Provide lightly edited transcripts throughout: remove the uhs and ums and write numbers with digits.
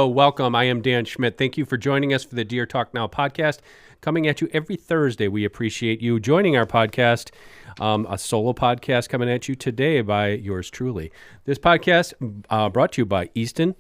Hello, welcome. I am Dan Schmidt. Thank you for joining us for the Deer Talk Now podcast, coming at you every Thursday. We appreciate you joining our podcast, a solo podcast coming at you today by yours truly. This podcast brought to you by Easton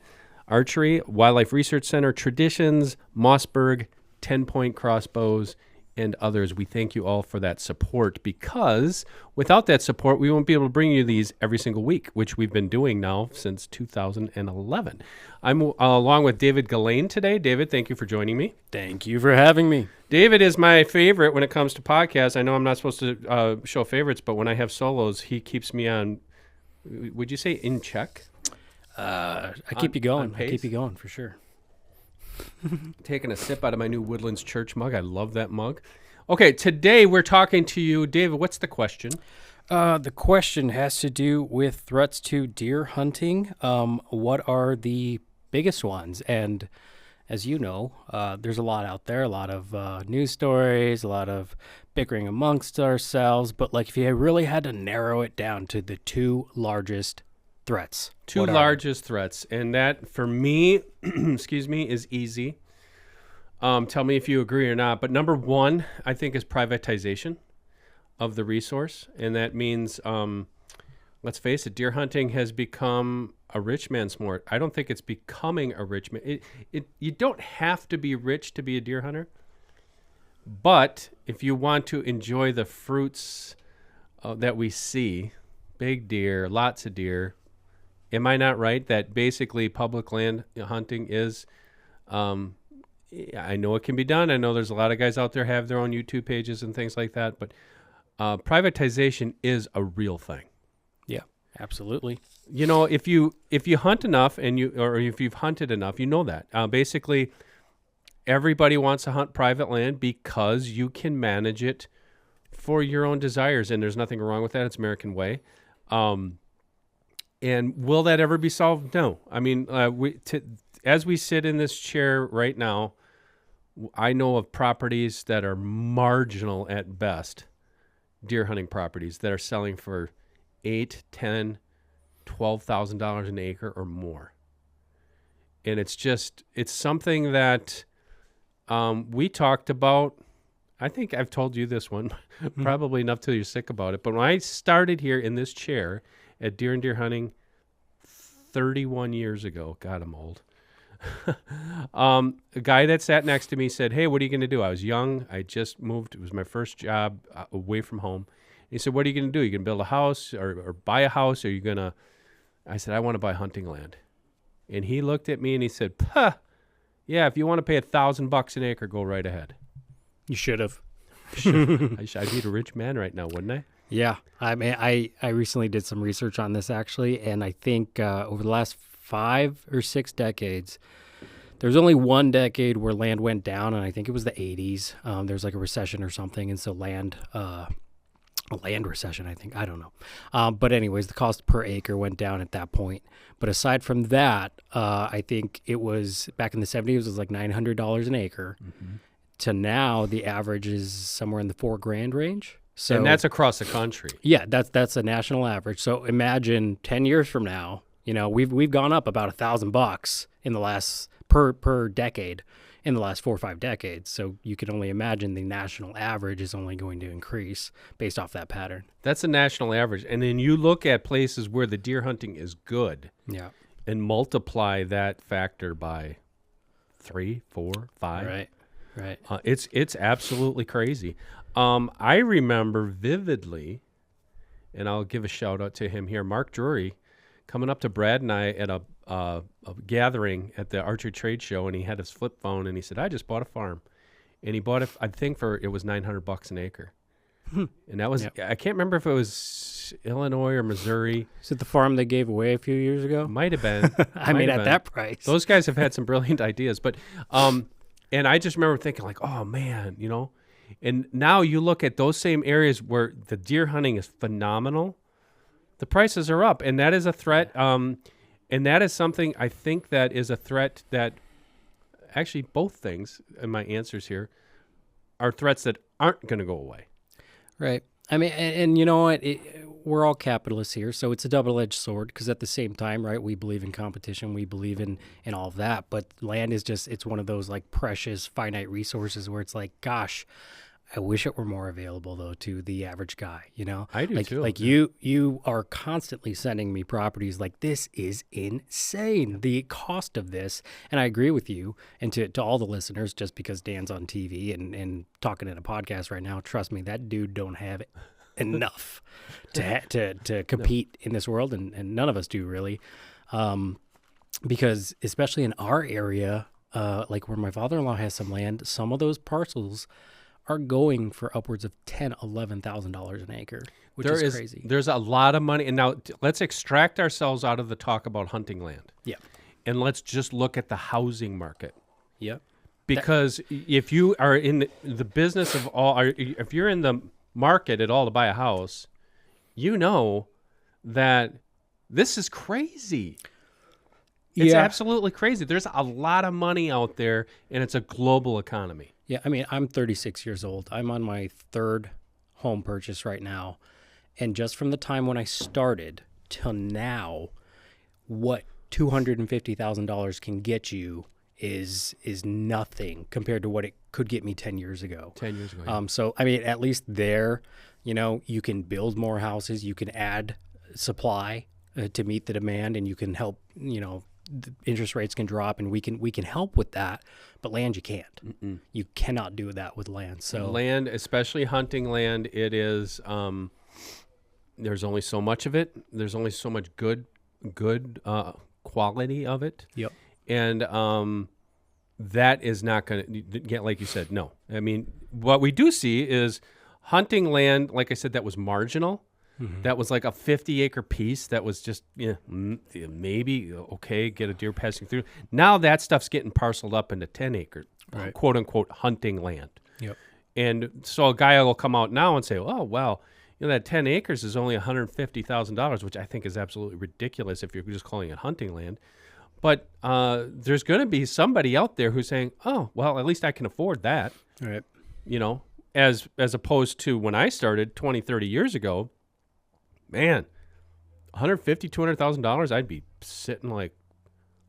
Archery, Wildlife Research Center, Traditions, Mossberg, 10-Point Crossbows, and others. We thank you all for that support, because without that support, we won't be able to bring you these every single week, which we've been doing now since 2011. I'm along with David Gillane today. David, thank you for joining me. Thank you for having me. David is my favorite when it comes to podcasts. I know I'm not supposed to show favorites, but when I have solos, he keeps me on, would you say in check? I keep you going. I keep you going for sure. Taking a sip out of my new Woodlands Church mug. I love that mug. Okay, today we're talking to you. David, what's the question? The question has to do with threats to deer hunting. What are the biggest ones? And as you know, there's a lot out there, a lot of news stories, a lot of bickering amongst ourselves. But like, if you really had to narrow it down to the two largest threats. Two largest threats. And that, for me, excuse me, is easy. Tell me if you agree or not. But number one, I think, is privatization of the resource. And that means, let's face it, deer hunting has become a rich man's sport. I don't think it's becoming a rich man. You don't have to be rich to be a deer hunter. But if you want to enjoy the fruits that we see, big deer, lots of deer, am I not right that basically public land hunting is, I know it can be done. I know there's a lot of guys out there have their own YouTube pages and things like that, but privatization is a real thing. Yeah, absolutely. You know, if you hunt enough or if you've hunted enough, you know that. Basically, everybody wants to hunt private land because you can manage it for your own desires, and there's nothing wrong with that. It's American way. And will that ever be solved? No. I mean, as we sit in this chair right now, I know of properties that are marginal at best, deer hunting properties that are selling for $8,000, $10,000, $12,000 an acre or more. And it's something that we talked about. I think I've told you this one, probably enough till you're sick about it. But when I started here in this chair at Deer and Deer Hunting 31 years ago, God, I'm old. A guy that sat next to me said, "Hey, what are you going to do?" I was young. I just moved. It was my first job away from home. He said, "What are you going to do? Are you going to build a house or buy a house? Or are you going to?" I said, "I want to buy hunting land." And he looked at me and he said, "Puh, yeah, if you want to pay $1,000 an acre, go right ahead." You should have. I'd be a rich man right now, wouldn't I? Yeah. I mean, I recently did some research on this, actually, and I think over the last 5 or 6 decades, there's only one decade where land went down, and I think it was the 80s. There's like a recession or something, and so a land recession, I think. I don't know. But anyways, the cost per acre went down at that point. But aside from that, I think it was, back in the 70s, it was like $900 an acre. Mm-hmm. To now, the average is somewhere in the $4,000 range. So, and that's across the country. Yeah, that's a national average. So imagine 10 years from now, you know, we've gone up about $1,000 in the last per decade in the last 4 or 5 decades. So you can only imagine the national average is only going to increase based off that pattern. That's a national average. And then you look at places where the deer hunting is good. Yeah. And multiply that factor by 3, 4, 5. Right. Right. It's absolutely crazy. I remember vividly, and I'll give a shout out to him here, Mark Drury, coming up to Brad and I at a gathering at the archery trade show, and he had his flip phone, and he said, "I just bought a farm," and he bought it. I think it was $900 an acre, and that was I can't remember if it was Illinois or Missouri. Is it the farm they gave away a few years ago? Might have been. I mean, at that price, those guys have had some brilliant ideas, but. And I just remember thinking like, oh, man, you know. And now you look at those same areas where the deer hunting is phenomenal. The prices are up, and that is a threat. And that is something I think that is a threat that actually both things in my answers here are threats that aren't going to go away. Right. I mean, and you know what? We're all capitalists here, so it's a double-edged sword because at the same time, right, we believe in competition, we believe in all of that, but land is just, it's one of those like precious, finite resources where it's like, gosh, I wish it were more available though to the average guy, you know? I do like, too. Like you are constantly sending me properties like this is insane, the cost of this. And I agree with you. And to all the listeners, just because Dan's on TV and talking in a podcast right now, trust me, that dude don't have enough to compete in this world. And none of us do really. Because especially in our area, like where my father-in-law has some land, some of those parcels are going for upwards of $10,000-$11,000 an acre, which is crazy. There's a lot of money. And now let's extract ourselves out of the talk about hunting land. Yeah. And let's just look at the housing market. Yep. Because if you are in the business of if you're in the market at all to buy a house, you know that this is crazy. It's absolutely crazy. There's a lot of money out there, and it's a global economy. Yeah, I mean, I'm 36 years old. I'm on my third home purchase right now. And just from the time when I started till now, what $250,000 can get you is nothing compared to what it could get me 10 years ago. 10 years ago. Yeah. So, I mean, at least there, you know, you can build more houses, you can add supply to meet the demand, and you can help, you know, the interest rates can drop, and we can help with that. But land, you can't. Mm-mm. You cannot do that with land. So land, especially hunting land, it is. There's only so much of it. There's only so much good quality of it. Yep. And that is not going to get, like you said. No, I mean, what we do see is hunting land. Like I said, that was marginal. Mm-hmm. That was like a 50-acre piece that was just, maybe, okay, get a deer passing through. Now that stuff's getting parceled up into 10-acre, right, quote-unquote, hunting land. Yep. And so a guy will come out now and say, oh, well, that 10 acres is only $150,000, which I think is absolutely ridiculous if you're just calling it hunting land. But there's going to be somebody out there who's saying, oh, well, at least I can afford that. Right. You know, as opposed to when I started 20, 30 years ago, man, $150,000, $200,000, I'd be sitting like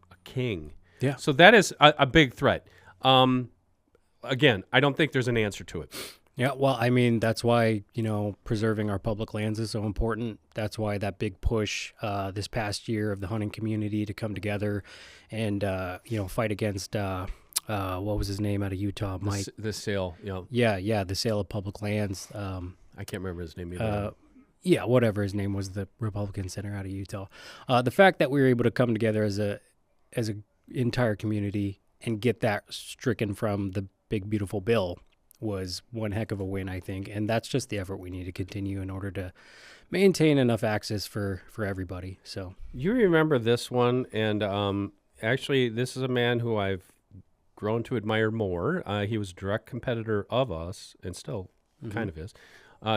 a king. Yeah. So that is a big threat. Again, I don't think there's an answer to it. Yeah, well, I mean, that's why, preserving our public lands is so important. That's why that big push this past year of the hunting community to come together and, fight against, what was his name out of Utah? Mike. The sale, Yeah, the sale of public lands. I can't remember his name either. Yeah, whatever his name was, the Republican senator out of Utah. The fact that we were able to come together as a entire community and get that stricken from the big, beautiful bill was one heck of a win, I think. And that's just the effort we need to continue in order to maintain enough access for everybody. So you remember this one, and actually, this is a man who I've grown to admire more. He was a direct competitor of us, and still kind of is.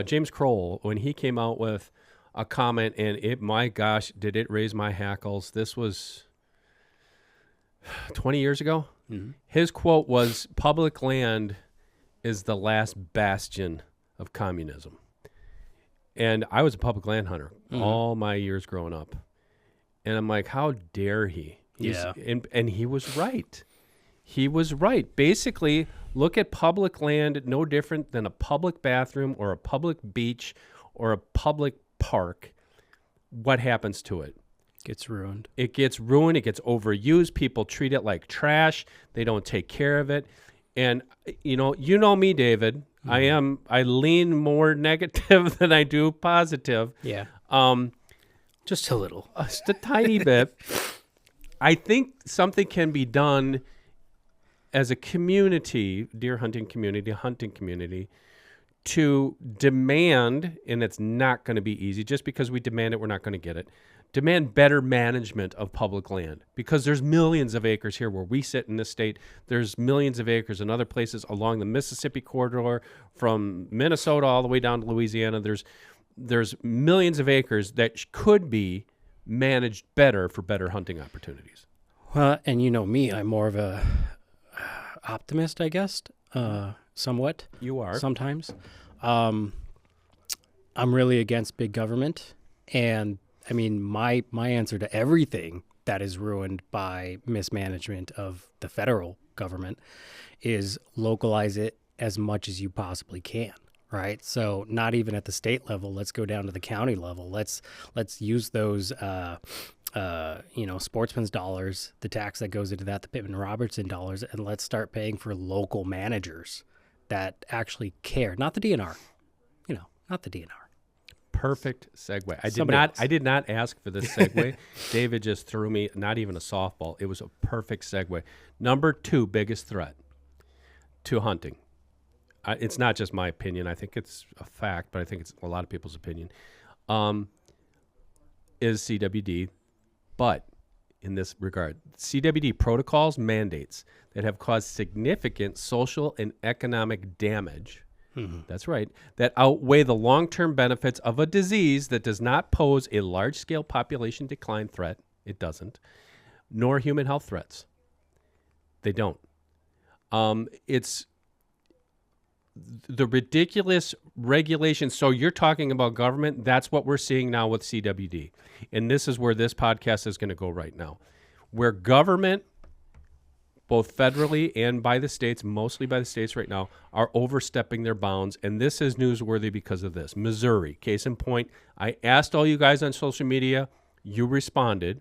James Kroll, when he came out with a comment, and my gosh, did it raise my hackles. This was 20 years ago. Mm-hmm. His quote was, "Public land is the last bastion of communism." And I was a public land hunter all my years growing up. And I'm like, how dare he? And he was right. He was right. Basically, look at public land no different than a public bathroom or a public beach or a public park. What happens to it? Gets ruined. It gets ruined. It gets overused. People treat it like trash. They don't take care of it. And you know me, David. Mm-hmm. I lean more negative than I do positive. Yeah. Just a little. Just a tiny bit. I think something can be done as a community, deer hunting community, to demand, and it's not going to be easy. Just because we demand it, we're not going to get it. Demand better management of public land, because there's millions of acres here where we sit in this state. There's millions of acres in other places along the Mississippi corridor from Minnesota all the way down to Louisiana. There's millions of acres that could be managed better for better hunting opportunities. Well, and you know me, I'm more of a optimist, I guess, somewhat. You are. Sometimes. I'm really against big government. And I mean, my answer to everything that is ruined by mismanagement of the federal government is localize it as much as you possibly can. Right. So not even at the state level. Let's go down to the county level. Let's use those, sportsman's dollars, the tax that goes into that, the Pittman Robertson dollars, and let's start paying for local managers that actually care. Not the DNR. Not the DNR. Perfect segue. Somebody else. I did not ask for this segue. David just threw me not even a softball. It was a perfect segue. Number 2 biggest threat to hunting. It's not just my opinion. I think it's a fact, but I think it's a lot of people's opinion, is CWD. But in this regard, CWD protocols, mandates that have caused significant social and economic damage. That's right. That outweigh the long-term benefits of a disease that does not pose a large-scale population decline threat. It doesn't. Nor human health threats. They don't. It's the ridiculous regulations. So you're talking about government. That's what we're seeing now with CWD. And this is where this podcast is going to go right now. Where government, both federally and by the states, mostly by the states right now, are overstepping their bounds. And this is newsworthy because of this. Missouri, case in point, I asked all you guys on social media. You responded.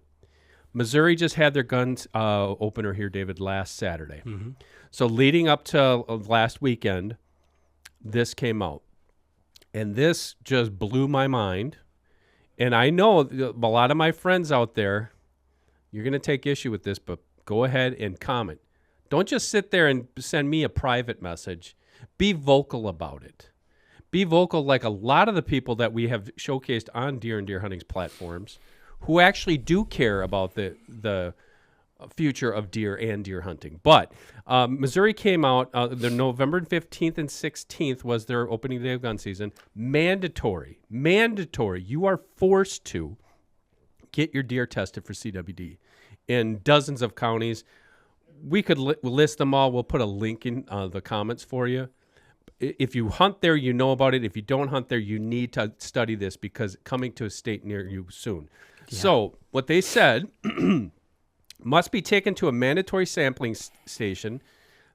Missouri just had their guns opener here, David, last Saturday. Mm-hmm. So leading up to last weekend, this came out. And this just blew my mind. And I know a lot of my friends out there, you're going to take issue with this, but go ahead and comment. Don't just sit there and send me a private message. Be vocal about it. Be vocal like a lot of the people that we have showcased on Deer and Deer Hunting's platforms who actually do care about the future of deer and deer hunting. But Missouri came out, the November 15th and 16th was their opening day of gun season. Mandatory. You are forced to get your deer tested for CWD in dozens of counties. We could list them all. We'll put a link in the comments for you. If you hunt there, you know about it. If you don't hunt there, you need to study this because coming to a state near you soon. Yeah. So what they said must be taken to a mandatory sampling station.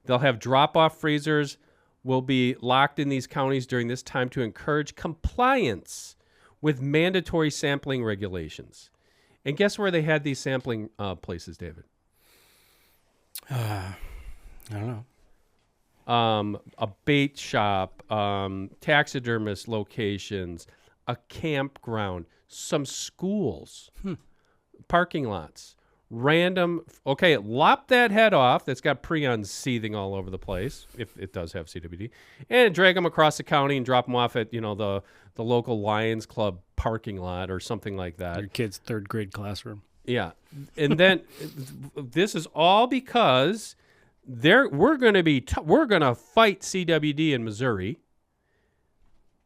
They'll have drop-off freezers will be locked in these counties during this time to encourage compliance with mandatory sampling regulations. And guess where they had these sampling places, David? I don't know. A bait shop, taxidermist locations, a campground, some schools, parking lots, random. Okay, lop that head off that's got prions seething all over the place, if it does have CWD, and drag them across the county and drop them off at the local Lions Club parking lot or something like that. Your kid's third grade classroom. Yeah, and then this is all because we're going to fight CWD in Missouri,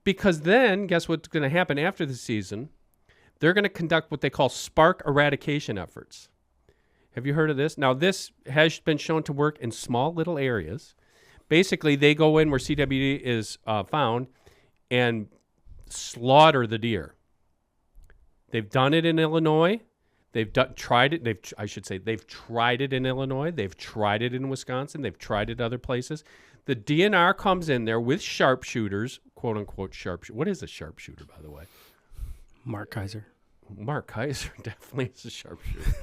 because then guess what's going to happen after the season? They're going to conduct what they call spark eradication efforts. Have you heard of this? Now, this has been shown to work in small little areas. Basically, they go in where CWD is found and slaughter the deer. They've done it in Illinois. They've tried it. They've tried it in Illinois. They've tried it in Wisconsin. They've tried it other places. The DNR comes in there with sharpshooters, quote unquote sharpshooter. What is a sharpshooter, by the way? Mark Kaiser definitely is a sharpshooter,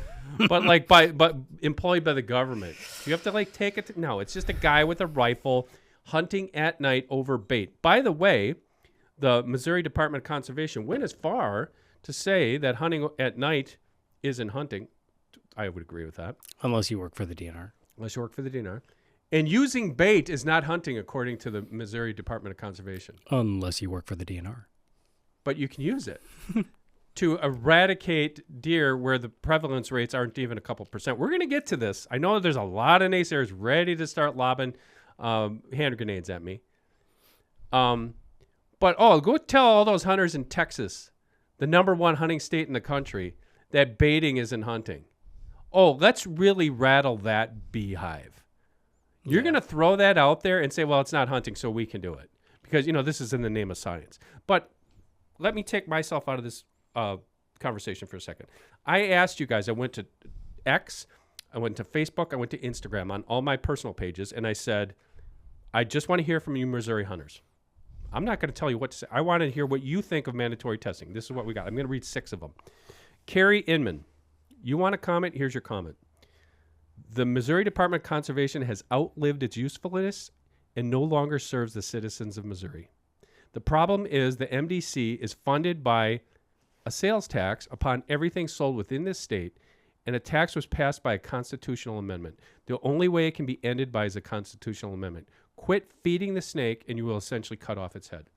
but employed by the government. You have to take it. No, it's just a guy with a rifle hunting at night over bait. By the way, the Missouri Department of Conservation went as far to say that hunting at night isn't hunting. I would agree with that. Unless you work for the DNR. And using bait is not hunting, according to the Missouri Department of Conservation. Unless you work for the DNR. But you can use it to eradicate deer where the prevalence rates aren't even a couple percent. We're going to get to this. I know there's a lot of naysayers ready to start lobbing hand grenades at me. But go tell all those hunters in Texas, the number one hunting state in the country, that baiting isn't hunting. Oh, let's really rattle that beehive. You're going to throw that out there and say, well, it's not hunting, so we can do it. Because, this is in the name of science. But let me take myself out of this conversation for a second. I asked you guys, I went to X, I went to Facebook, I went to Instagram on all my personal pages, and I said, I just want to hear from you Missouri hunters. I'm not going to tell you what to say. I want to hear what you think of mandatory testing. This is what we got. I'm going to read 6 of them. Carrie Inman, you want to comment? Here's your comment. The Missouri Department of Conservation has outlived its usefulness and no longer serves the citizens of Missouri. The problem is the MDC is funded by a sales tax upon everything sold within this state, and a tax was passed by a constitutional amendment. The only way it can be ended by is a constitutional amendment. Quit feeding the snake, and you will essentially cut off its head.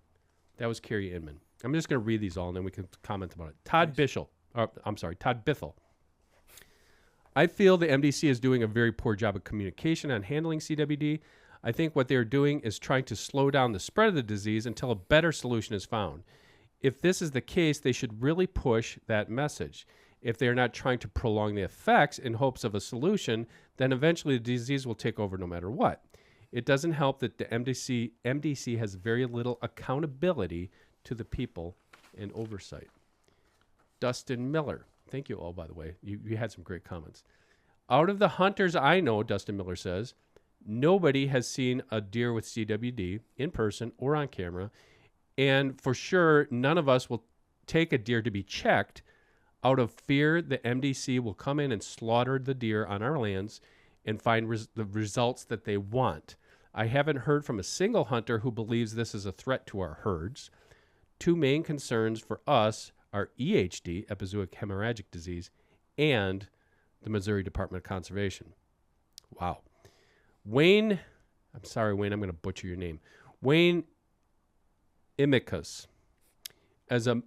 That was Carrie Inman. I'm just going to read these all, and then we can comment about it. Todd Bithell. I feel the MDC is doing a very poor job of communication on handling CWD. I think what they're doing is trying to slow down the spread of the disease until a better solution is found. If this is the case, they should really push that message. If they're not trying to prolong the effects in hopes of a solution, then eventually the disease will take over no matter what. It doesn't help that the MDC has very little accountability to the people and oversight. Dustin Miller. Thank you all, by the way. You had some great comments. Out of the hunters I know, Dustin Miller says, nobody has seen a deer with CWD in person or on camera. And for sure, none of us will take a deer to be checked out of fear the MDC will come in and slaughter the deer on our lands and find the results that they want. I haven't heard from a single hunter who believes this is a threat to our herds. 2 main concerns for us are EHD, epizootic hemorrhagic disease, and the Missouri Department of Conservation. Wow. Wayne, I'm sorry, Wayne, I'm going to butcher your name. Wayne Imicus. As a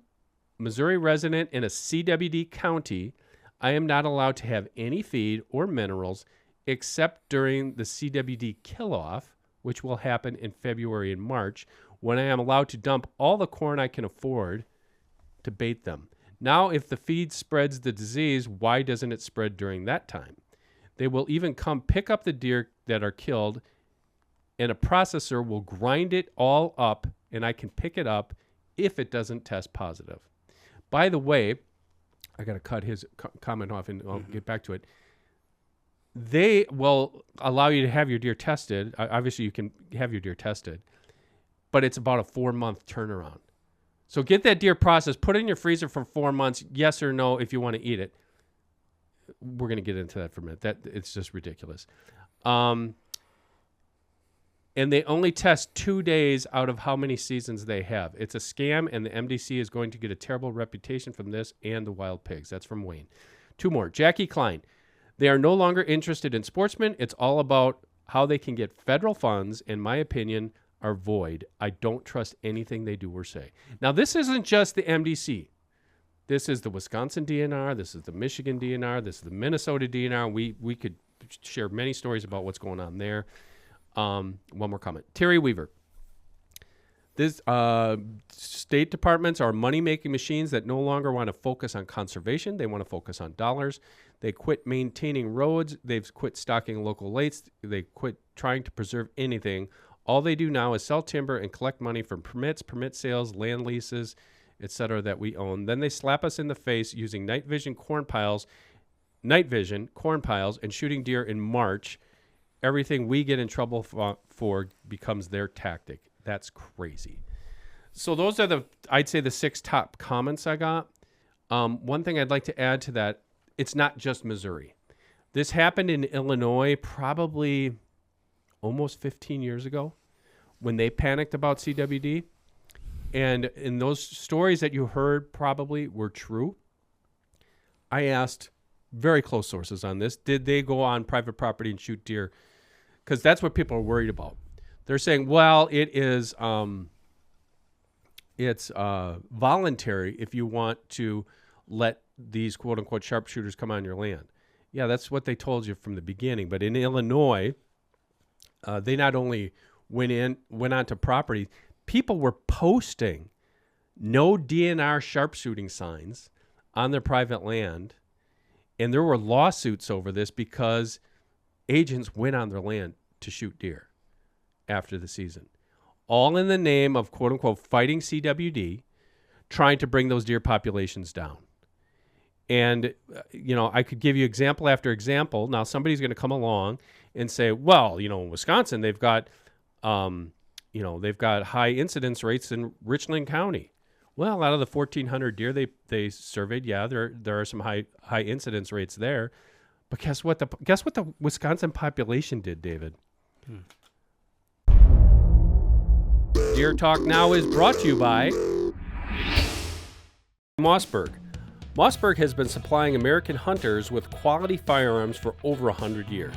Missouri resident in a CWD county, I am not allowed to have any feed or minerals except during the CWD kill-off, which will happen in February and March, when I am allowed to dump all the corn I can afford to bait them. Now, if the feed spreads the disease, why doesn't it spread during that time? They will even come pick up the deer that are killed, and a processor will grind it all up, and I can pick it up if it doesn't test positive. By the way, I got to cut his comment off, and I'll get back to it. They will allow you to have your deer tested. Obviously, you can have your deer tested, but it's about a 4-month turnaround. So get that deer processed, put it in your freezer for 4 months, yes or no, if you want to eat it. We're going to get into that for a minute. It's just ridiculous. And they only test 2 days out of how many seasons they have. It's a scam, and the MDC is going to get a terrible reputation from this and the wild pigs. That's from Wayne. 2 more. Jackie Klein. They are no longer interested in sportsmen. It's all about how they can get federal funds, in my opinion, are void. I don't trust anything they do or say. Now, this isn't just the MDC. This is the Wisconsin DNR. This is the Michigan DNR. This is the Minnesota DNR. We could share many stories about what's going on there. One more comment. Terry Weaver. This state departments are money-making machines that no longer want to focus on conservation. They want to focus on dollars. They quit maintaining roads. They've quit stocking local lakes. They quit trying to preserve anything. All they do now is sell timber and collect money from permits, permit sales, land leases, etc. that we own. Then they slap us in the face using night vision corn piles, and shooting deer in March. Everything we get in trouble for becomes their tactic. That's crazy. So those are I'd say the 6 top comments I got. One thing I'd like to add to that, it's not just Missouri. This happened in Illinois probably almost 15 years ago when they panicked about CWD. And in those stories that you heard probably were true. I asked very close sources on this. Did they go on private property and shoot deer? Because that's what people are worried about. They're saying, well, it's voluntary if you want to let these quote-unquote sharpshooters come on your land. Yeah, that's what they told you from the beginning. But in Illinois, they not only went onto property, people were posting no DNR sharpshooting signs on their private land, and there were lawsuits over this because agents went on their land to shoot deer after the season, all in the name of quote-unquote fighting CWD, trying to bring those deer populations down. And, I could give you example after example. Now, somebody's going to come along and say, well, in Wisconsin, they've got, they've got high incidence rates in Richland County. Well, out of the 1,400 deer they surveyed, there are some high incidence rates there. But guess what? The Wisconsin population did, David? Deer Talk Now is brought to you by Mossberg. Mossberg has been supplying American hunters with quality firearms for over 100 years.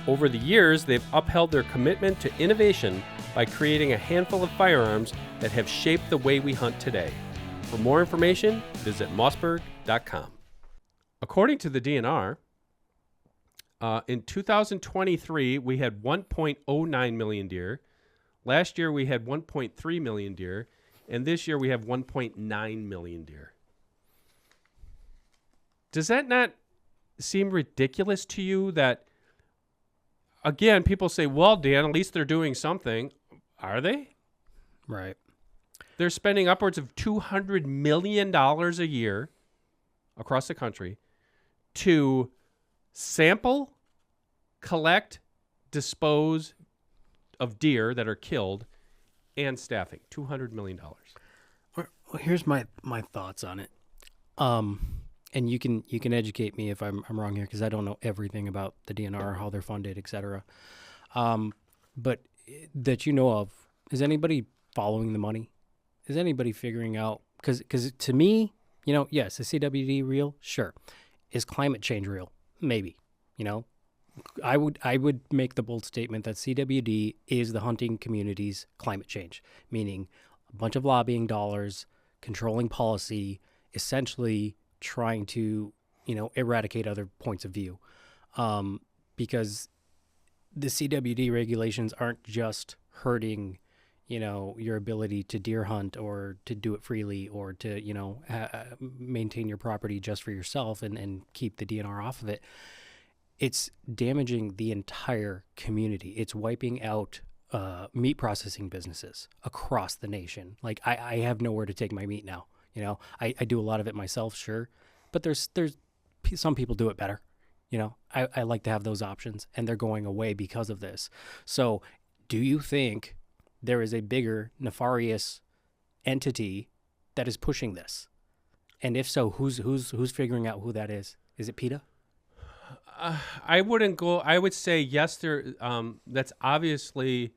Over the years, they've upheld their commitment to innovation by creating a handful of firearms that have shaped the way we hunt today. For more information, visit mossberg.com. According to the DNR, in 2023, we had 1.09 million deer. Last year, we had 1.3 million deer. And this year, we have 1.9 million deer. Does that not seem ridiculous to you that, again, people say, well, Dan, at least they're doing something. Are they? Right. They're spending upwards of $200 million a year across the country to sample, collect, dispose of deer that are killed, and staffing. $200 million. Well, here's my thoughts on it. And you can educate me if I'm wrong here, because I don't know everything about the DNR, how they're funded, et cetera. But that you know of, is anybody following the money? Is anybody figuring out? Because to me, yes, is CWD real? Sure. Is climate change real? Maybe. I would make the bold statement that CWD is the hunting community's climate change, meaning a bunch of lobbying dollars, controlling policy, essentially trying to, eradicate other points of view. Because the CWD regulations aren't just hurting, your ability to deer hunt or to do it freely or to, maintain your property just for yourself and keep the DNR off of it. It's damaging the entire community. It's wiping out meat processing businesses across the nation. Like I have nowhere to take my meat now. I do a lot of it myself, sure, but there's some people do it better. I like to have those options, and they're going away because of this. So do you think there is a bigger nefarious entity that is pushing this? And if so, who's figuring out who that is? Is it PETA? I wouldn't go. I would say yes. That's obviously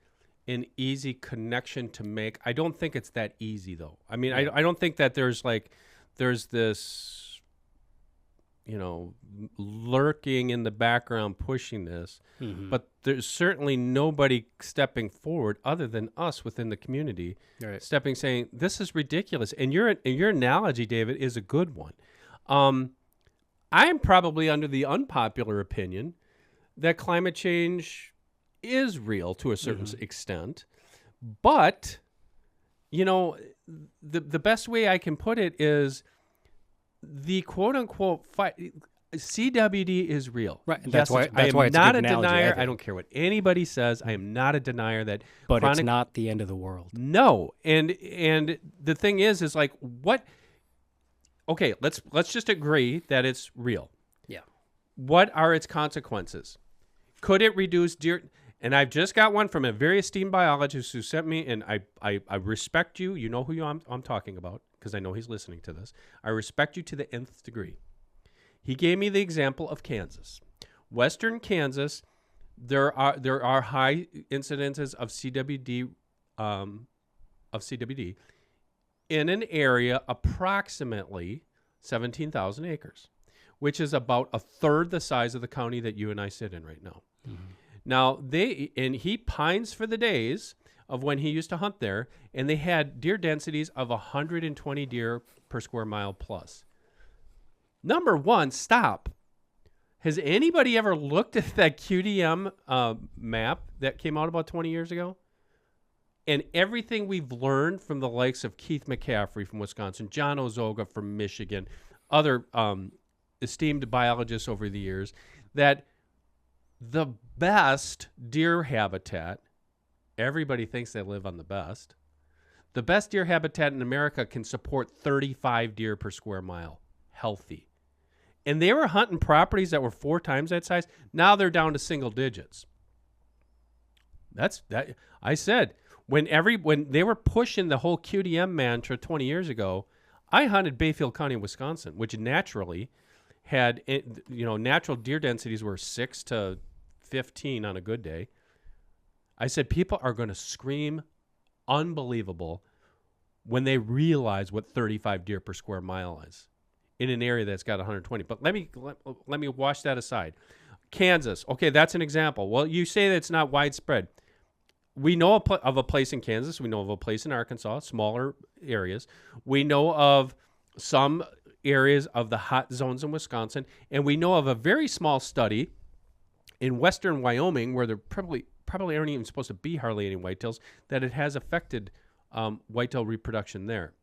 an easy connection to make. I don't think it's that easy, though. I mean, I don't think that there's this, lurking in the background pushing this. Mm-hmm. But there's certainly nobody stepping forward other than us within the community, right, saying this is ridiculous. And your analogy, David, is a good one. I'm probably under the unpopular opinion that climate change is real to a certain extent. But, the best way I can put it is the quote-unquote CWD is real. Right. And that's why it's a not good a analogy, denier. I don't care what anybody says. I am not a denier that. But it's not the end of the world. No. And the thing is like, what... Okay, let's just agree that it's real. Yeah. What are its consequences? Could it reduce deer? And I've just got one from a very esteemed biologist who sent me, and I respect you. You know who I'm talking about, because I know he's listening to this. I respect you to the nth degree. He gave me the example of Kansas. Western Kansas, there are high incidences of CWD, in an area approximately 17,000 acres, which is about a third the size of the county that you and I sit in right now. Mm-hmm. Now, he pines for the days of when he used to hunt there, and they had deer densities of 120 deer per square mile plus. Number one, stop. Has anybody ever looked at that QDM map that came out about 20 years ago? And everything we've learned from the likes of Keith McCaffrey from Wisconsin, John Ozoga from Michigan, other esteemed biologists over the years, that the best deer habitat, everybody thinks they live on the best. The best deer habitat in America can support 35 deer per square mile, healthy. And they were hunting properties that were 4 times that size. Now they're down to single digits. That's that. I said when they were pushing the whole QDM mantra 20 years ago, I hunted Bayfield County, Wisconsin, which naturally had, natural deer densities were 6 to 15 on a good day. I said people are going to scream unbelievable when they realize what 35 deer per square mile is in an area that's got 120. But let me wash that aside. Kansas, okay, that's an example. Well, you say that it's not widespread. We know of a place in Kansas. We know of a place in Arkansas, smaller areas. We know of some areas of the hot zones in Wisconsin. And we know of a very small study in western Wyoming where there probably aren't even supposed to be hardly any whitetails, that it has affected whitetail reproduction there.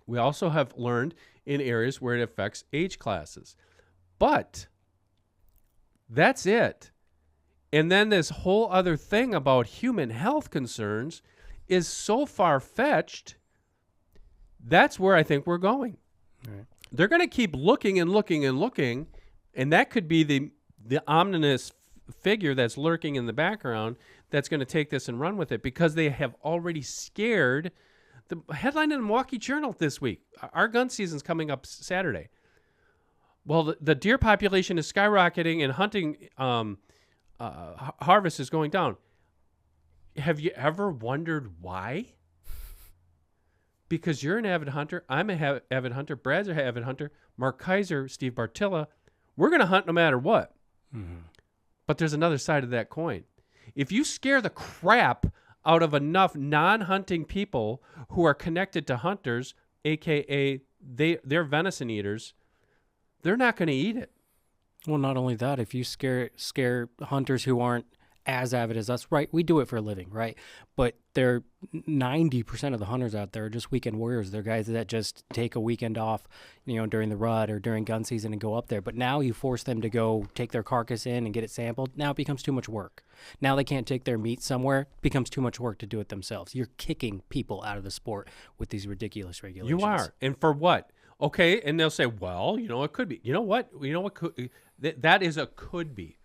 We also have learned in areas where it affects age classes. But that's it. And then this whole other thing about human health concerns is so far-fetched. That's where I think we're going. Right. They're going to keep looking and looking and looking, and that could be the ominous figure that's lurking in the background that's going to take this and run with it, because they have already scared. The headline in the Milwaukee Journal this week, our gun season's coming up Saturday. Well, the deer population is skyrocketing and hunting harvest is going down. Have you ever wondered why? Because you're an avid hunter. I'm an avid hunter. Brad's an avid hunter. Mark Kaiser, Steve Bartilla. We're going to hunt no matter what. Mm-hmm. But there's another side of that coin. If you scare the crap out of enough non-hunting people who are connected to hunters, a.k.a. they're venison eaters, they're not going to eat it. Well, not only that, if you scare hunters who aren't as avid as us, right? We do it for a living, right? But they're 90% of the hunters out there are just weekend warriors. They're guys that just take a weekend off, during the rut or during gun season and go up there. But now you force them to go take their carcass in and get it sampled. Now it becomes too much work. Now they can't take their meat somewhere. It becomes too much work to do it themselves. You're kicking people out of the sport with these ridiculous regulations. You are. And for what? Okay, and they'll say, well, it could be. You know what? That is a could be.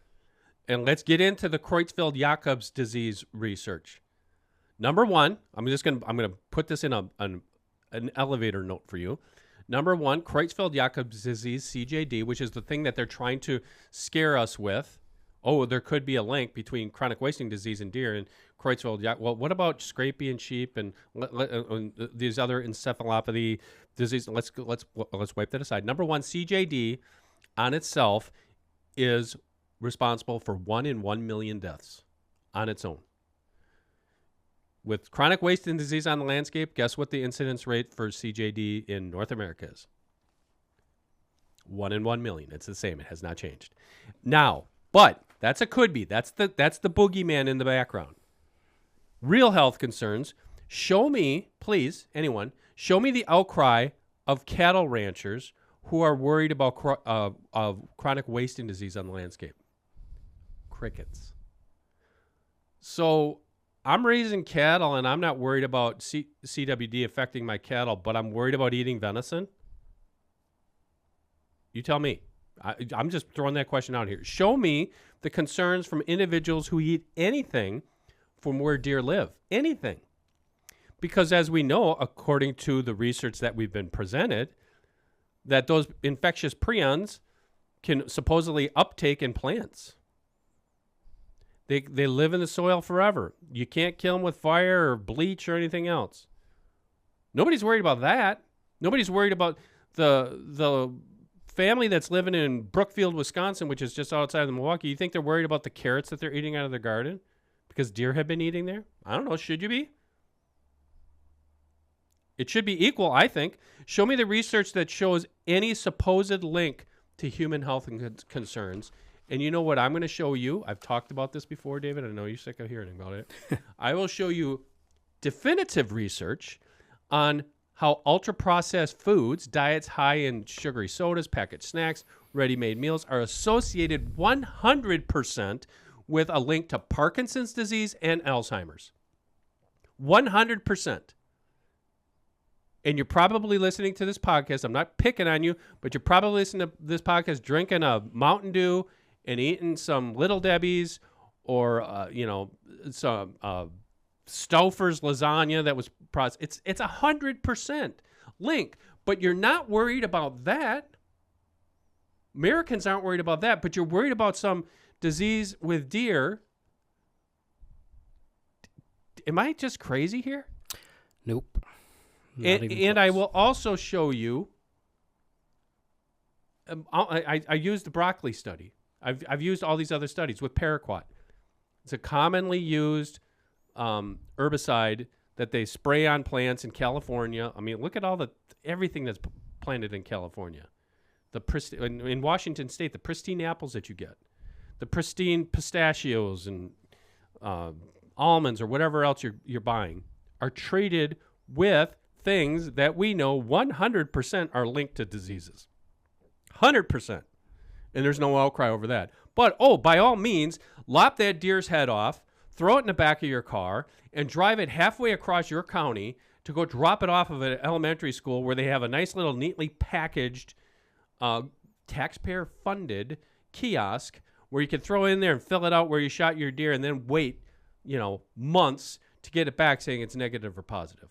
And let's get into the Creutzfeldt-Jakob's disease research. Number one, I'm gonna put this in an elevator note for you. Number one, Creutzfeldt-Jakob's disease, CJD, which is the thing that they're trying to scare us with. Oh, there could be a link between chronic wasting disease in deer and Creutzfeldt-Jakob. Well, what about scrapie in sheep and these other encephalopathy disease? Let's wipe that aside. Number one, CJD on itself is responsible for 1 in 1 million deaths on its own. With chronic wasting disease on the landscape, guess what the incidence rate for CJD in North America is? 1 in 1 million. It's the same. It has not changed. Now, but that's a could be. That's the boogeyman in the background. Real health concerns. Show me, please, anyone, show me the outcry of cattle ranchers who are worried about chronic wasting disease on the landscape. Crickets. So I'm raising cattle and I'm not worried about CWD affecting my cattle, but I'm worried about eating venison. You tell me. I'm just throwing that question out here. Show me the concerns from individuals who eat anything from where deer live. Anything. Because as we know, according to the research that we've been presented, that those infectious prions can supposedly uptake in plants. They live in the soil forever. You can't kill them with fire or bleach or anything else. Nobody's worried about that. Nobody's worried about the family that's living in Brookfield, Wisconsin, which is just outside of Milwaukee. You think they're worried about the carrots that they're eating out of their garden because deer have been eating there? I don't know. Should you be? It should be equal, I think. Show me the research that shows any supposed link to human health and concerns. And you know what I'm going to show you? I've talked about this before, David. I know you're sick of hearing about it. I will show you definitive research on how ultra-processed foods, diets high in sugary sodas, packaged snacks, ready-made meals are associated 100% with a link to Parkinson's disease and Alzheimer's. 100%. and you're probably listening to this podcast. I'm not picking on you, but you're probably listening to this podcast drinking a Mountain Dew and eating some Little Debbie's or, some Stouffer's lasagna that was processed. It's 100% link, but you're not worried about that. Americans aren't worried about that, but you're worried about some disease with deer. Am I just crazy here? Nope. And I will also show you. I used the broccoli study. I've used all these other studies with paraquat. It's a commonly used herbicide that they spray on plants in California. I mean, look at everything that's planted in California. In Washington State, the pristine apples that you get, the pristine pistachios and almonds or whatever else you're buying are treated with things that we know 100% are linked to diseases. 100%. And there's no outcry over that. But, by all means, lop that deer's head off, throw it in the back of your car, and drive it halfway across your county to go drop it off of an elementary school where they have a nice little neatly packaged, taxpayer-funded kiosk where you can throw in there and fill it out where you shot your deer and then wait, months to get it back saying it's negative or positive.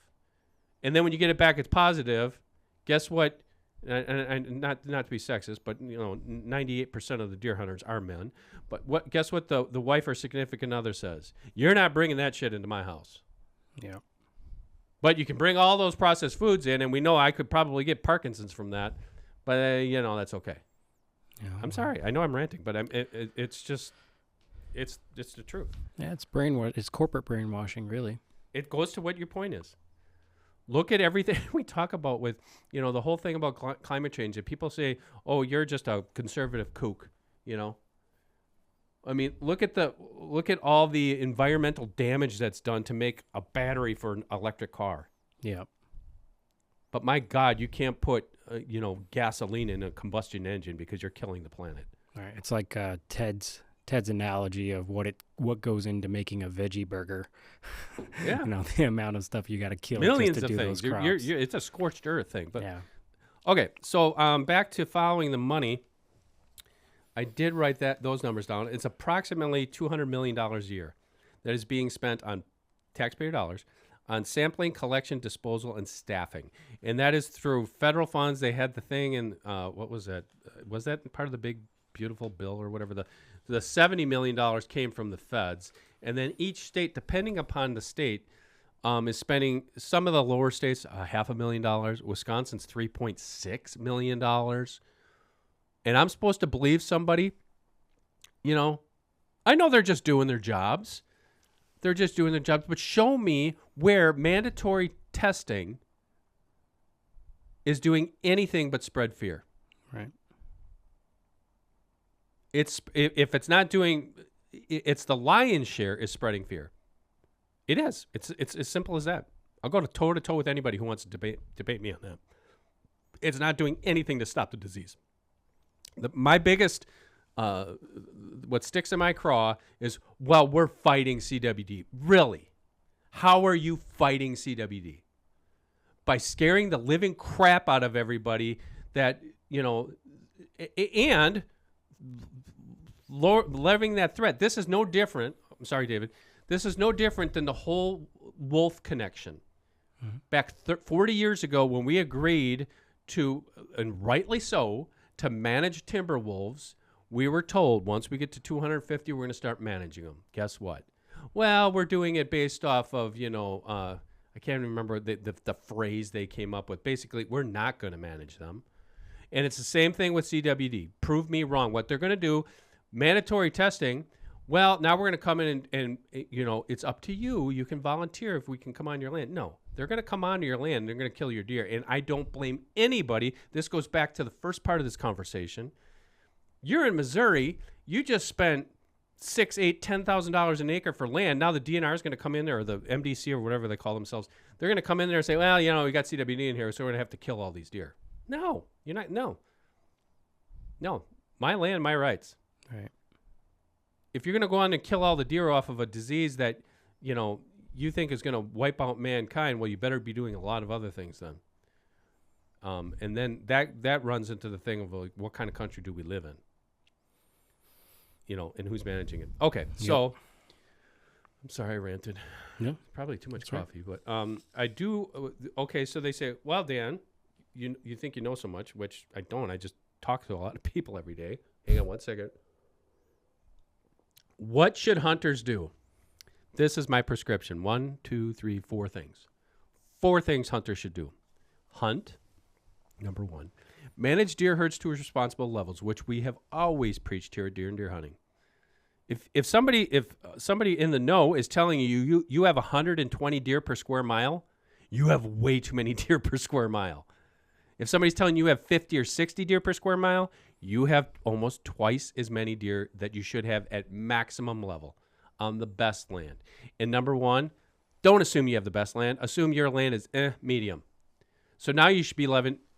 And then when you get it back, it's positive. Guess what? And not to be sexist, but 98% of the deer hunters are men. But guess what the wife or significant other says? You're not bringing that shit into my house. Yeah. But you can bring all those processed foods in, and we know I could probably get Parkinson's from that. But that's okay. Yeah, I'm sorry. I know I'm ranting, but it's just it's the truth. Yeah, it's It's corporate brainwashing, really. It goes to what your point is. Look at everything we talk about with, the whole thing about climate change. And people say, "Oh, you're just a conservative kook," I mean, look at all the environmental damage that's done to make a battery for an electric car. Yeah. But my God, you can't put gasoline in a combustion engine because you're killing the planet. All right. It's like Ted's analogy of what goes into making a veggie burger. Yeah. The amount of stuff you got to kill millions just to of do things. those crops. It's a scorched earth thing. But yeah. Okay, so back to following the money. I did write those numbers down. It's approximately $200 million a year that is being spent on taxpayer dollars on sampling, collection, disposal, and staffing. And that is through federal funds. They had the thing in, what was that? Was that part of the big, beautiful bill or whatever? The $70 million came from the feds. And then each state, depending upon the state, is spending, some of the lower states, $500,000. Wisconsin's $3.6 million. And I'm supposed to believe somebody, I know they're just doing their jobs. But show me where mandatory testing is doing anything but spread fear. Right. If it's not doing, it's the lion's share is spreading fear. It is. It's as simple as that. I'll go toe to toe with anybody who wants to debate me on that. It's not doing anything to stop the disease. My biggest, what sticks in my craw is, well, we're fighting CWD. Really? How are you fighting CWD? By scaring the living crap out of everybody that, and levying that threat. This is no different. I'm sorry, David. This is no different than the whole wolf connection. Mm-hmm. Back 40 years ago when we agreed to, and rightly so, to manage timber wolves, we were told once we get to 250, we're going to start managing them. Guess what? Well, we're doing it based off of, I can't remember the phrase they came up with. Basically, we're not going to manage them. And it's the same thing with CWD. Prove me wrong. What they're going to do, mandatory testing, well, now we're going to come in and it's up to you. You can volunteer if we can come on your land. No, they're going to come onto your land. They're going to kill your deer. And I don't blame anybody. This goes back to the first part of this conversation. You're in Missouri. You just spent $6,000, $8,000, $10,000 an acre for land. Now the DNR is going to come in there, or the MDC or whatever they call themselves. They're going to come in there and say, well, we got CWD in here, so we're going to have to kill all these deer. No, you're not. No. My land, my rights. Right. If you're going to go on and kill all the deer off of a disease that, you think is going to wipe out mankind, well, you better be doing a lot of other things then. And then that runs into the thing of like, what kind of country do we live in? And who's managing it? Okay, so I'm sorry I ranted. Yeah, Probably too much that's right. coffee, but I do. Okay, so they say, well, Dan, you think you know so much, which I don't. I just talk to a lot of people every day. Hang on one second. What should hunters do? This is my prescription. 1, 2, 3, 4 things. 4 things hunters should do. Hunt, number 1. Manage deer herds to responsible levels, which we have always preached here at Deer and Deer Hunting. If somebody in the know is telling you have 120 deer per square mile, you have way too many deer per square mile. If somebody's telling you have 50 or 60 deer per square mile, you have almost twice as many deer that you should have at maximum level on the best land. And number 1, don't assume you have the best land. Assume your land is medium. So now you should be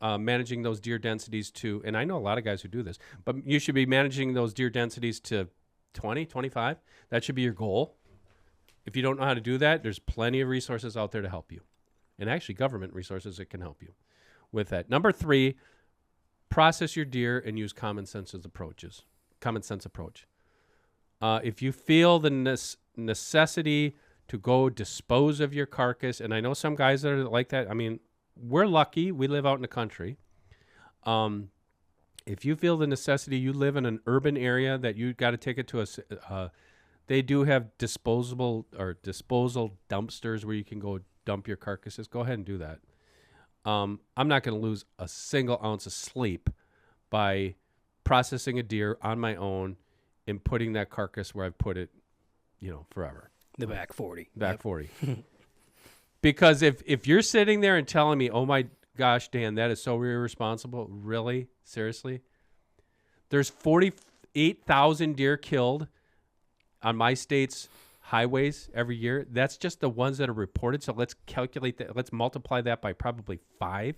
managing those deer densities to, and I know a lot of guys who do this, but you should be managing those deer densities to 20, 25. That should be your goal. If you don't know how to do that, there's plenty of resources out there to help you. And actually government resources that can help you with that. Number 3, process your deer and use common sense approach. If you feel the necessity to go dispose of your carcass, and I know some guys that are like that. I mean, we're lucky. We live out in the country. If you feel the necessity, you live in an urban area that you got to take it to they do have disposal dumpsters where you can go dump your carcasses. Go ahead and do that. I'm not going to lose a single ounce of sleep by processing a deer on my own and putting that carcass where I've put it, forever. The back 40. Back 40. Because if you're sitting there and telling me, oh my gosh, Dan, that is so irresponsible. Really? Seriously? There's 48,000 deer killed on my state's highways every year. That's just the ones that are reported. So let's calculate that. Let's multiply that by probably 5.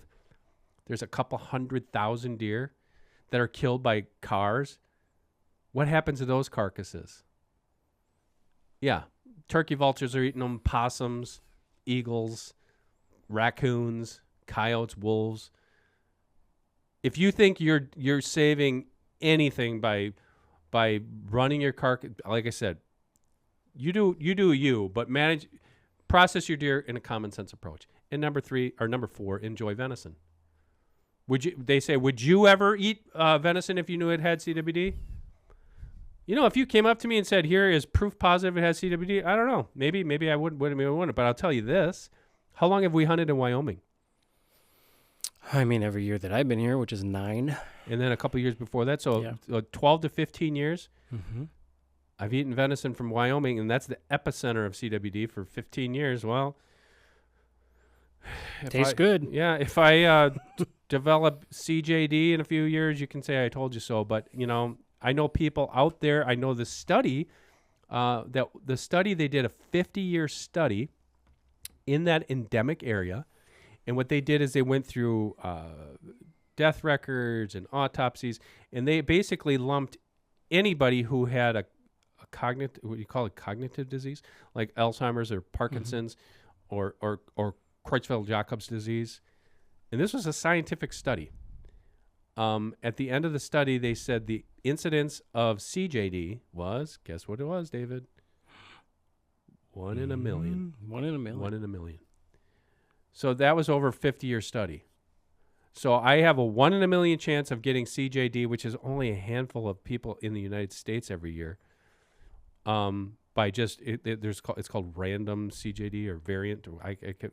There's a couple 100,000 deer that are killed by cars. What happens to those carcasses? Yeah. Turkey vultures are eating them, possums, eagles, raccoons, coyotes, wolves. If you think you're saving anything by running your carcass, like I said, you do you, but process your deer in a common sense approach. And number 4, enjoy venison. Would you ever eat venison if you knew it had CWD? If you came up to me and said, here is proof positive it has CWD, I don't know. Maybe I wouldn't. But I'll tell you this. How long have we hunted in Wyoming? I mean, every year that I've been here, which is 9. And then a couple years before that. So 12 to 15 years. Mm-hmm. I've eaten venison from Wyoming, and that's the epicenter of CWD for 15 years. Well, tastes good. Yeah, if I develop CJD in a few years, you can say I told you so. But, I know people out there. I know the study, they did a 50-year study in that endemic area. And what they did is they went through death records and autopsies, and they basically lumped anybody who had a cognitive, what you call it, cognitive disease, like Alzheimer's or Parkinson's, or Creutzfeldt-Jacobs disease. And this was a scientific study. At the end of the study, they said the incidence of CJD was, guess what it was, David? 1 in a million. 1 in a million. 1 in a million. So that was over a 50-year study. So I have a 1 in a million chance of getting CJD, which is only a handful of people in the United States every year. By just it's called random CJD or variant.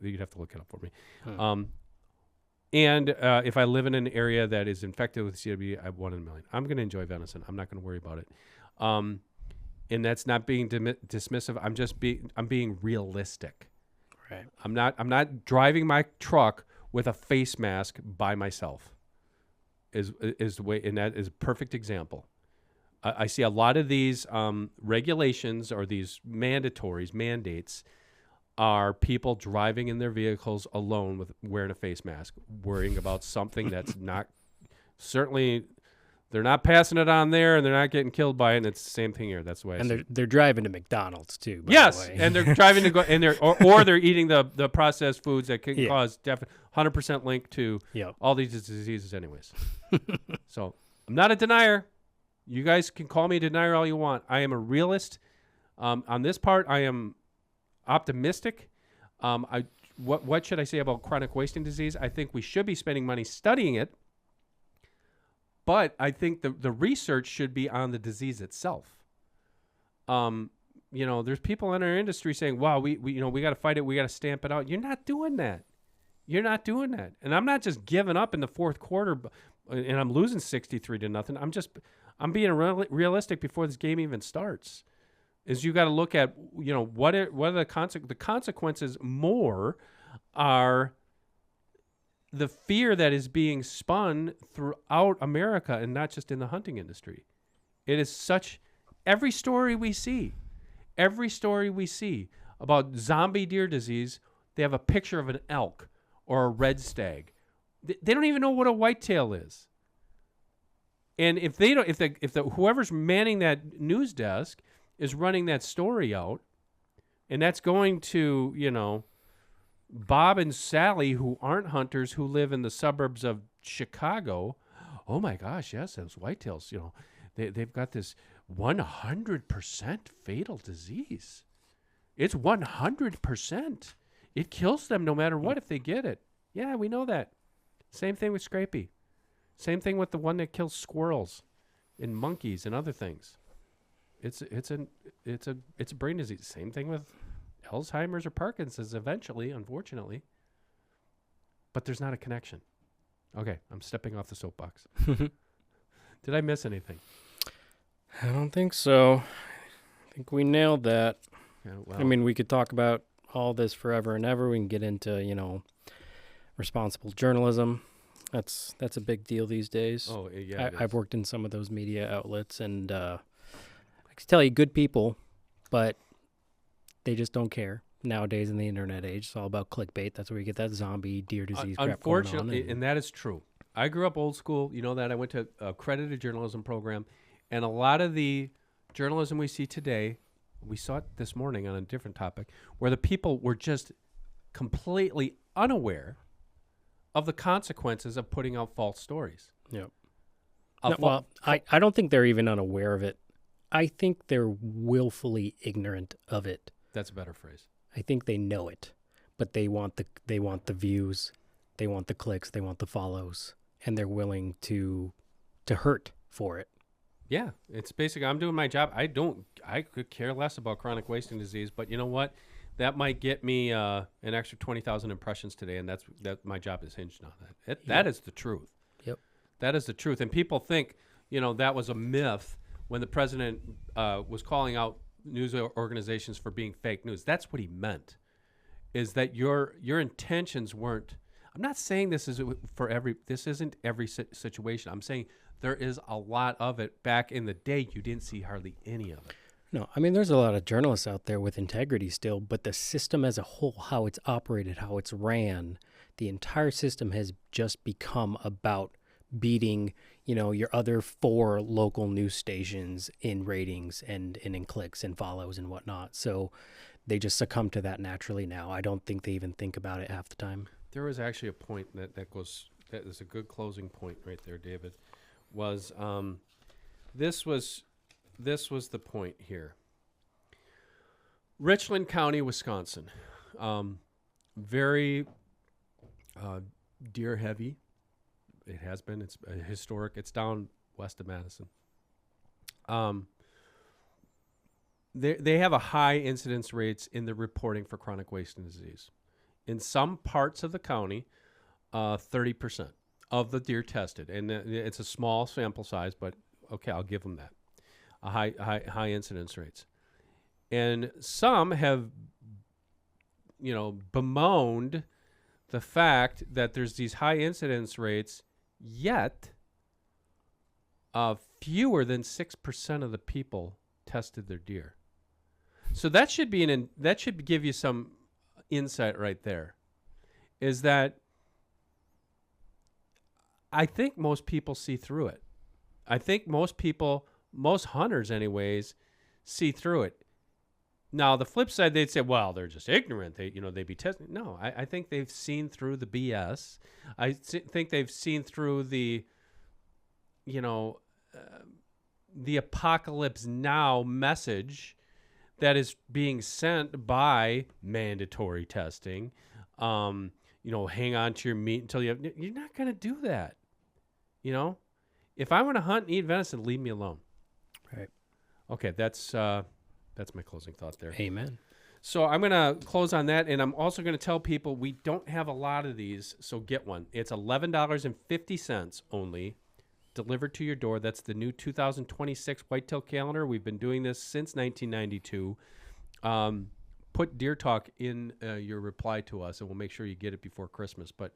You'd have to look it up for me. And if I live in an area that is infected with CWD, I have 1 in a million. I'm going to enjoy venison. I'm not going to worry about it. And that's not being dismissive. I'm being realistic. Right. I'm not driving my truck with a face mask by myself. Is the way, and that is a perfect example. I see a lot of these regulations or these mandates are people driving in their vehicles alone with wearing a face mask, worrying about something that's not certainly They're not passing it on there, and they're not getting killed by it. And it's the same thing here. That's the way. And they're driving to McDonald's too. By Yes, the way. and they're driving to go, and or they're eating the processed foods that can Yeah. cause 100% link to Yep. all these diseases, anyways. So I'm not a denier. You guys can call me a denier all you want. I am a realist. On this part, I am optimistic. What should I say about chronic wasting disease? I think we should be spending money studying it, but I think the research should be on the disease itself. There's people in our industry saying, "Wow, we got to fight it. We got to stamp it out." You're not doing that. You're not doing that. And I'm not just giving up in the fourth quarter, and I'm losing 63-0. I'm being realistic before this game even starts. Is you got to look at what are the consequences more are the fear that is being spun throughout America and not just in the hunting industry. It is every story we see about zombie deer disease, they have a picture of an elk or a red stag. They don't even know what a whitetail is. And if whoever's manning that news desk is running that story out, and that's going to, Bob and Sally, who aren't hunters, who live in the suburbs of Chicago, oh my gosh, yes, those whitetails, they've got this 100% fatal disease. It's 100%. It kills them no matter what if they get it. Yeah, we know that. Same thing with scrapie. Same thing with the one that kills squirrels and monkeys and other things. It's a brain disease. Same thing with Alzheimer's or Parkinson's eventually, unfortunately. But there's not a connection. Okay, I'm stepping off the soapbox. Did I miss anything? I don't think so. I think we nailed that. Yeah, well, I mean, we could talk about all this forever and ever. We can get into, responsible journalism. That's a big deal these days. Oh, yeah. I've worked in some of those media outlets, and I can tell you, good people, but they just don't care nowadays in the internet age. It's all about clickbait. That's where you get that zombie deer disease crap unfortunately, going on. and that is true. I grew up old school. You know that. I went to a accredited journalism program, and a lot of the journalism we see today, we saw it this morning on a different topic, where the people were just completely unaware of the consequences of putting out false stories. Yep. I don't think they're even unaware of it. I think they're willfully ignorant of it. That's a better phrase. I think they know it, but they want the views, they want the clicks, they want the follows, and they're willing to hurt for it. Yeah, it's basically I'm doing my job. I could care less about chronic wasting disease, but you know what? That might get me an extra 20,000 impressions today, and that my job is hinged on that. That is the truth. Yep. That is the truth. And people think, that was a myth when the president was calling out news organizations for being fake news. That's what he meant, is that your intentions weren't. I'm not saying this isn't every situation. I'm saying there is a lot of it. Back in the day, you didn't see hardly any of it. No, I mean, there's a lot of journalists out there with integrity still, but the system as a whole, how it's operated, how it's ran, the entire system has just become about beating, your other 4 local news stations in ratings and in clicks and follows and whatnot. So they just succumb to that naturally now. I don't think they even think about it half the time. There was actually a point that is a good closing point right there, David, was this was the point here. Richland County, Wisconsin, very deer heavy. It has been. It's historic. It's down west of Madison. They have a high incidence rates in the reporting for chronic wasting disease. In some parts of the county, 30% of the deer tested, and it's a small sample size, but okay, I'll give them that. A high incidence rates, and some have, bemoaned the fact that there's these high incidence rates, yet fewer than 6% of the people tested their deer. So that should give you some insight right there. Is that I think most people see through it. I think most people, most hunters anyways, see through it. Now, the flip side, they'd say, well, they're just ignorant. They'd be testing. No, I think they've seen through the BS. Think they've seen through the apocalypse now message that is being sent by mandatory testing. Hang on to your meat until you're not going to do that. If I want to hunt and eat venison, leave me alone. Right. Okay. That's my closing thought there. Amen. So I'm going to close on that. And I'm also going to tell people we don't have a lot of these. So get one. It's $11.50 only, delivered to your door. That's the new 2026 whitetail calendar. We've been doing this since 1992. Put Deer Talk in your reply to us, and we'll make sure you get it before Christmas. But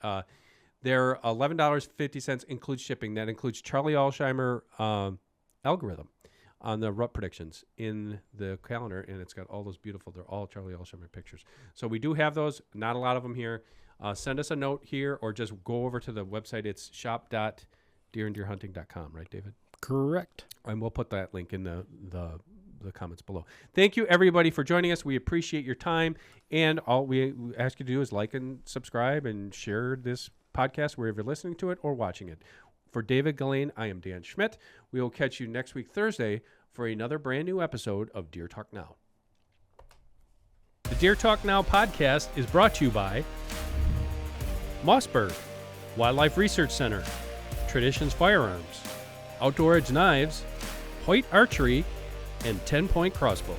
they're $11.50, includes shipping. That includes Charlie Alsheimer algorithm on the rut predictions in the calendar, and it's got all those beautiful, they're all Charlie Alsheimer pictures. So we do have those, not a lot of them here. Send us a note here or just go over to the website. It's shop.deeranddeerhunting.com, right, David? Correct. And we'll put that link in the comments below. Thank you, everybody, for joining us. We appreciate your time. And all we ask you to do is like and subscribe and share this podcast wherever you're listening to it or watching it. For David Gillane, I am Dan Schmidt. We will catch you next week, Thursday, for another brand new episode of Deer Talk Now. The Deer Talk Now podcast is brought to you by Mossberg, Wildlife Research Center, Traditions Firearms, Outdoor Edge Knives, Hoyt Archery, and 10 Point Crossbow.